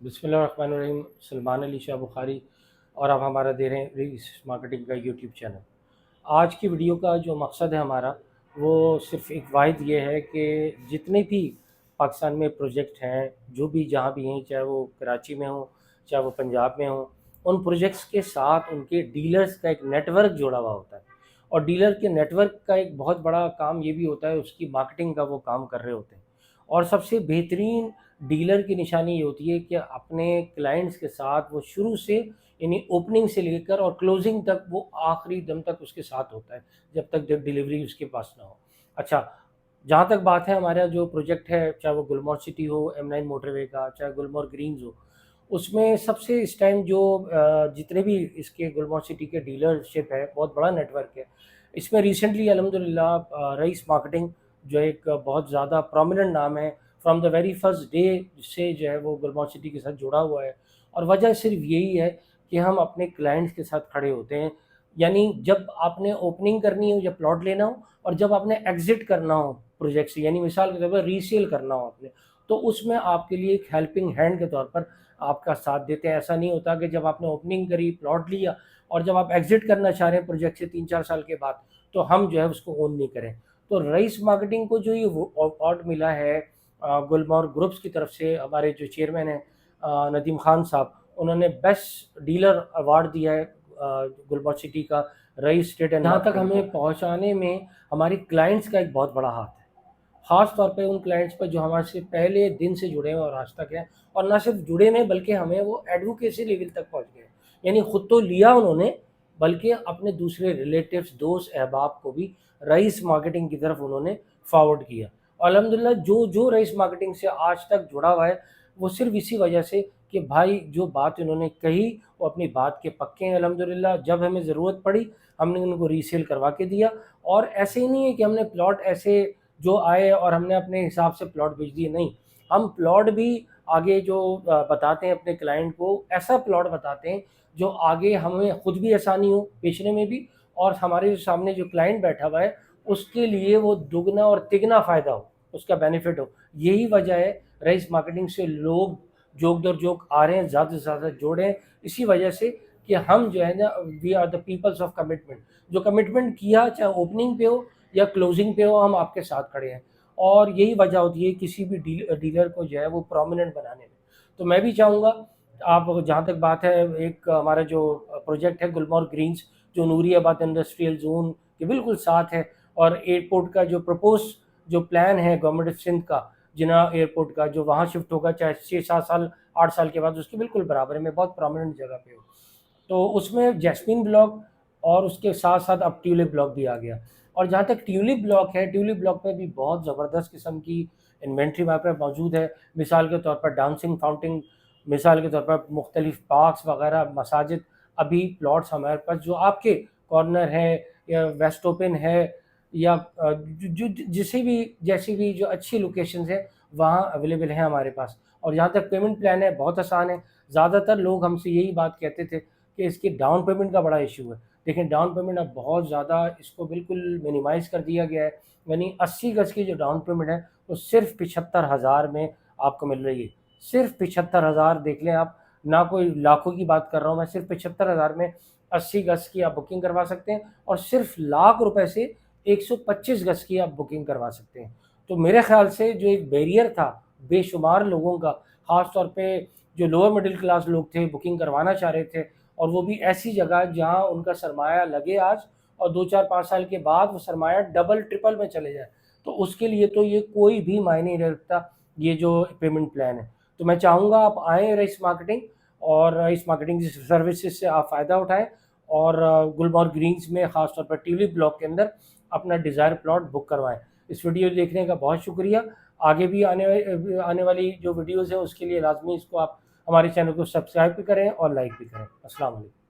बिस्मिल्लाहिर्रहमानिर्रहीम। सलमान अली शाह बुखारी और आप हमारा दे रहे हैं रीस मार्केटिंग का यूट्यूब चैनल। आज की वीडियो का जो मकसद है हमारा वो सिर्फ एक वाहिद ये है कि जितने भी पाकिस्तान में प्रोजेक्ट हैं, जो भी जहाँ भी हैं, चाहे वो कराची में हो चाहे वो पंजाब में हो, उन प्रोजेक्ट्स के साथ उनके डीलर्स का एक नेटवर्क जोड़ा हुआ होता है। और डीलर के नेटवर्क का एक बहुत बड़ा काम ये भी होता है, उसकी मार्केटिंग का वो काम कर रहे होते हैं। और सबसे बेहतरीन डीलर की निशानी ये होती है कि अपने क्लाइंट्स के साथ वो शुरू से यानी ओपनिंग से लेकर और क्लोजिंग तक वो आखिरी दम तक उसके साथ होता है, जब डिलीवरी उसके पास ना हो। अच्छा, जहाँ तक बात है हमारा जो प्रोजेक्ट है, चाहे वो गुलमोहर सिटी हो, M9 मोटरवे का, चाहे गुलमोहर ग्रीन्स हो, उसमें सबसे इस टाइम जो जितने भी इसके गुलमोहर सिटी के डीलरशिप है, बहुत बड़ा नेटवर्क है। इसमें रिसेंटली अल्हम्दुलिल्लाह रईस मार्केटिंग जो एक बहुत ज़्यादा प्रोमिनेंट नाम है, from the very first day से जो है वो गुलमोहर सिटी के साथ जुड़ा हुआ है। और वजह सिर्फ यही है कि हम अपने क्लाइंट्स के साथ खड़े होते हैं। यानी जब आपने ओपनिंग करनी हो, जब प्लॉट लेना हो, और जब आपने एग्ज़िट करना हो प्रोजेक्ट से, यानी मिसाल के तौर पर रीसेल करना हो आपने, तो उसमें आपके लिए एक हेल्पिंग हैंड के तौर पर आपका साथ देते हैं। ऐसा नहीं होता कि जब आपने ओपनिंग करी, प्लॉट लिया, और जब आप एग्ज़िट करना चाह रहे हैं प्रोजेक्ट से 3-4 साल के बाद, तो हम जो है उसको ओन नहीं करें। तो रईस मार्केटिंग को जो ये अवार्ड मिला है गुलमोहर ग्रुप्स की तरफ से, हमारे जो चेयरमैन हैं नदीम खान साहब, उन्होंने बेस्ट डीलर अवार्ड दिया है गुलमोहर सिटी का रईस स्टेट एंड। जहाँ तक हमें पहुँचाने में हमारे क्लाइंट्स का एक बहुत बड़ा हाथ है, ख़ास तौर पे उन क्लाइंट्स पर जो हमारे से पहले दिन से जुड़े हैं और आज तक हैं। और ना सिर्फ जुड़े हैं बल्कि हमें वो एडवोकेसी लेवल तक पहुँच गए, यानी ख़ुद तो लिया उन्होंने, बल्कि अपने दूसरे रिलेटिव्स, दोस्त, अहबाब को भी रईस मार्केटिंग की तरफ उन्होंने फॉरवर्ड किया। और अल्हम्दुलिल्लाह जो जो रईस मार्केटिंग से आज तक जुड़ा हुआ है, वो सिर्फ इसी वजह से कि भाई जो बात इन्होंने कही वो अपनी बात के पक्के हैं अल्हम्दुलिल्लाह। जब हमें ज़रूरत पड़ी हमने उनको रीसेल करवा के दिया। और ऐसे ही नहीं है कि हमने प्लॉट ऐसे जो आए और हमने अपने हिसाब से प्लॉट बेच दिए, नहीं, हम प्लॉट भी आगे जो बताते हैं अपने क्लाइंट को, ऐसा प्लॉट बताते हैं जो आगे हमें खुद भी आसानी हो बेचने में भी, और हमारे सामने जो क्लाइंट बैठा हुआ है उसके लिए वो दुगना और तिगना फ़ायदा हो, उसका बेनिफिट हो। यही वजह है रईस मार्केटिंग से लोग जोक दर जोक आ रहे हैं, ज़्यादा से ज़्यादा जुड़े हैं, इसी वजह से कि हम जो है ना, we are the peoples of commitment. जो कमिटमेंट किया, चाहे ओपनिंग पे हो या क्लोजिंग पे हो, हम आपके साथ खड़े हैं। और यही वजह होती है किसी भी डीलर को जो है वो प्रोमिनेंट बनाने में। तो मैं भी चाहूँगा, आप जहाँ तक बात है, एक हमारा जो प्रोजेक्ट है गुलमोहर ग्रीन्स, जो नूरियाबाद इंडस्ट्रियल जोन के बिल्कुल साथ है, और एयरपोर्ट का जो प्रपोज जो प्लान है गवर्नमेंट ऑफ सिंध का, जिना एयरपोर्ट का, जो वहाँ शिफ्ट होगा चाहे 6-7 साल 8 साल के बाद, उसके बिल्कुल बराबर है, मैं बहुत प्रोमिनेंट जगह पे हूँ। तो उसमें जैस्मीन ब्लॉक और उसके साथ साथ अब ट्यूलिप ब्लॉक भी आ गया। और जहाँ तक ट्यूलिप ब्लॉक है, ट्यूलिप ब्लॉक पे भी बहुत ज़बरदस्त किस्म की इन्वेंट्री वहाँ पर मौजूद है। मिसाल के तौर पर डांसिंग फाउंटेन, मिसाल के तौर पर मुख्तलिफ पार्क्स वगैरह, मसाजिद, अभी प्लॉट्स हमारे पास जो आपके कॉर्नर है या वेस्ट ओपन है, या जिसे भी जैसी भी जो अच्छी लोकेशंस है वहाँ अवेलेबल है हमारे पास। और जहाँ तक पेमेंट प्लान है, बहुत आसान है। ज़्यादातर लोग हमसे यही बात कहते थे कि इसकी डाउन पेमेंट का बड़ा इशू है। लेकिन डाउन पेमेंट अब बहुत ज़्यादा इसको बिल्कुल मिनिमाइज़ कर दिया गया है, यानी 80 गज़ की जो डाउन पेमेंट है वो सिर्फ 75,000 में आपको मिल रही है। सिर्फ 75,000, देख लें आप, ना कोई लाखों की बात कर रहा हूँ मैं, सिर्फ 75,000 में 80 गज़ की आप बुकिंग करवा सकते हैं, और सिर्फ लाख रुपए से 125 गज़ की आप बुकिंग करवा सकते हैं। तो मेरे ख़्याल से जो एक बैरियर था बेशुमार लोगों का, ख़ास तौर पे जो लोअर मिडिल क्लास लोग थे, बुकिंग करवाना चाह रहे थे, और वो भी ऐसी जगह जहाँ उनका सरमाया लगे आज, और 2-4-5 साल के बाद वो सरमाया डबल ट्रिपल में चले जाए, तो उसके लिए तो ये कोई भी मायने नहीं रखता, ये जो पेमेंट प्लान है। तो मैं चाहूँगा आप आएँ रईस मार्केटिंग, और रईस मार्केटिंग की सर्विसेज से आप फ़ायदा उठाएँ, और गुलमोहर ग्रीन्स में ख़ास तौर पर ट्यूलिप ब्लॉक के अंदर अपना डिज़ायर प्लॉट बुक करवाएँ। इस वीडियो देखने का बहुत शुक्रिया। आगे भी आने वाली जो वीडियोज़ हैं उसके लिए लाज़मी इसको आप हमारे चैनल को सब्सक्राइब भी करें और लाइक भी करें। अस्सलाम वालेकुम।